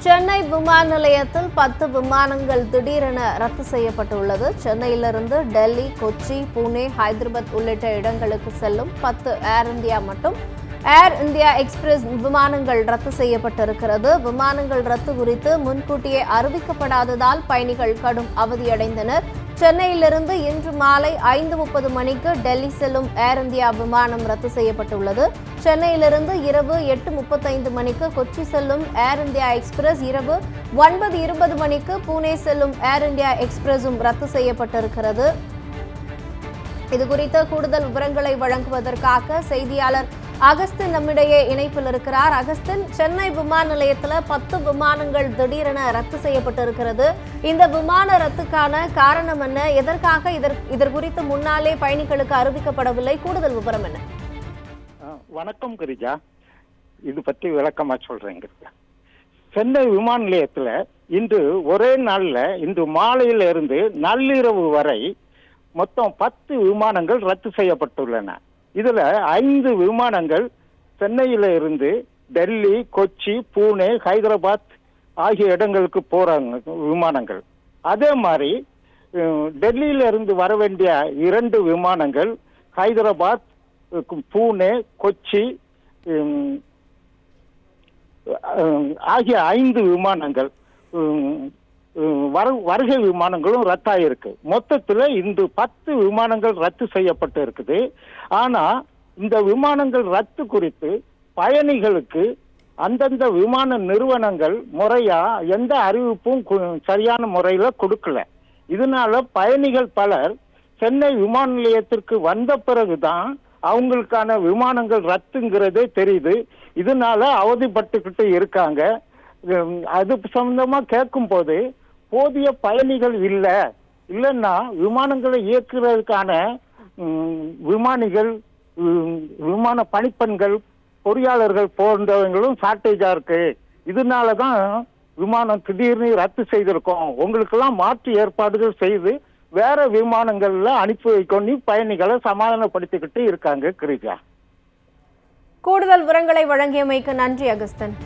சென்னை விமான நிலையத்தில் 10 விமானங்கள் திடீரென ரத்து செய்யப்பட்டுள்ளது. சென்னையிலிருந்து டெல்லி, கொச்சி, புனே, ஹைதராபாத் உள்ளிட்ட இடங்களுக்கு செல்லும் 10 ஏர் இந்தியா மற்றும் ஏர் இந்தியா எக்ஸ்பிரஸ் விமானங்கள் ரத்து செய்யப்பட்டிருக்கிறது. விமானங்கள் ரத்து குறித்து முன்கூட்டியே அறிவிக்கப்படாததால் பயணிகள் கடும் அவதியடைந்தனர். சென்னையிலிருந்து இன்று மாலை 5:30 மணிக்கு டெல்லி செல்லும் ஏர் இந்தியா விமானம் ரத்து செய்யப்பட்டுள்ளது. சென்னையிலிருந்து இரவு 8:35 மணிக்கு கொச்சி செல்லும் ஏர் இந்தியா எக்ஸ்பிரஸ், இரவு 9:20 மணிக்கு புனே செல்லும் ஏர் இந்தியா எக்ஸ்பிரஸும் ரத்து செய்யப்பட்டிருக்கிறது. இதுகுறித்த கூடுதல் விவரங்களை வழங்குவதற்காக செய்தியாளர் அகஸ்தின் நம்மிடையே இணைப்பில் இருக்கிறார். அகஸ்தின், சென்னை விமான நிலையத்தில் 10 விமானங்கள் திடீரென ரத்து செய்யப்பட்டிருக்கிறது. இந்த விமான ரத்துக்கான காரணம் என்ன? எதற்காக இதர் குறித்து முன்னாலே பயணிகளுக்கு அறிவிக்கப்படவில்லை? கூடுதல் விவரம் என்ன? வணக்கம் கிரிஜா, இது பற்றி விளக்கமா சொல்றேங்க. சென்னை விமான நிலையத்துல இன்று ஒரே நாள்ல இன்று மாலையில இருந்து நள்ளிரவு வரை மொத்தம் 10 விமானங்கள் ரத்து செய்யப்பட்டுள்ளன. இதுல 5 விமானங்கள் சென்னையில இருந்து டெல்லி, கொச்சி, பூனே, ஹைதராபாத் ஆகிய இடங்களுக்கு போறாங்க விமானங்கள். அதே மாதிரி டெல்லியில இருந்து வர வேண்டிய 2 விமானங்கள் ஹைதராபாத், பூனே, கொச்சி ஆகிய 5 விமானங்கள் வருகை விமானங்களும் ரத்தாயிருக்கு. மொத்தத்துல இன்று 10 விமானங்கள் ரத்து செய்யப்பட்டு இருக்குது. ஆனா இந்த விமானங்கள் ரத்து குறித்து பயணிகளுக்கு அந்தந்த விமான நிறுவனங்கள் முறையா எந்த அறிவிப்பும் சரியான முறையில கொடுக்கல. இதனால பயணிகள் பலர் சென்னை விமான நிலையத்திற்கு வந்த பிறகுதான் அவங்களுக்கான விமானங்கள் ரத்துங்கிறதே தெரியுது. இதனால அவதிப்பட்டுக்கிட்டு இருக்காங்க. அது சம்பந்தமா கேட்கும் போது போதிய பயணிகள் இல்லைன்னா விமானங்களை இயக்குறதுக்கான விமானிகள், விமான பணிப்பெண்கள், பொறியாளர்கள் போன்றவங்களும் ஷார்டேஜா இருக்கு. இதனாலதான் விமானம் திடீர்னு ரத்து செய்திருக்கோம், உங்களுக்கெல்லாம் மாற்று ஏற்பாடுகள் செய்து வேற விமானங்கள்ல அனுப்பி வைக்கணும் பயணிகளை சமாதானப்படுத்திக்கிட்டு இருக்காங்க. கிரிஜா, கூடுதல் விவரங்களை வழங்கியமைக்கு நன்றி அகஸ்தன்.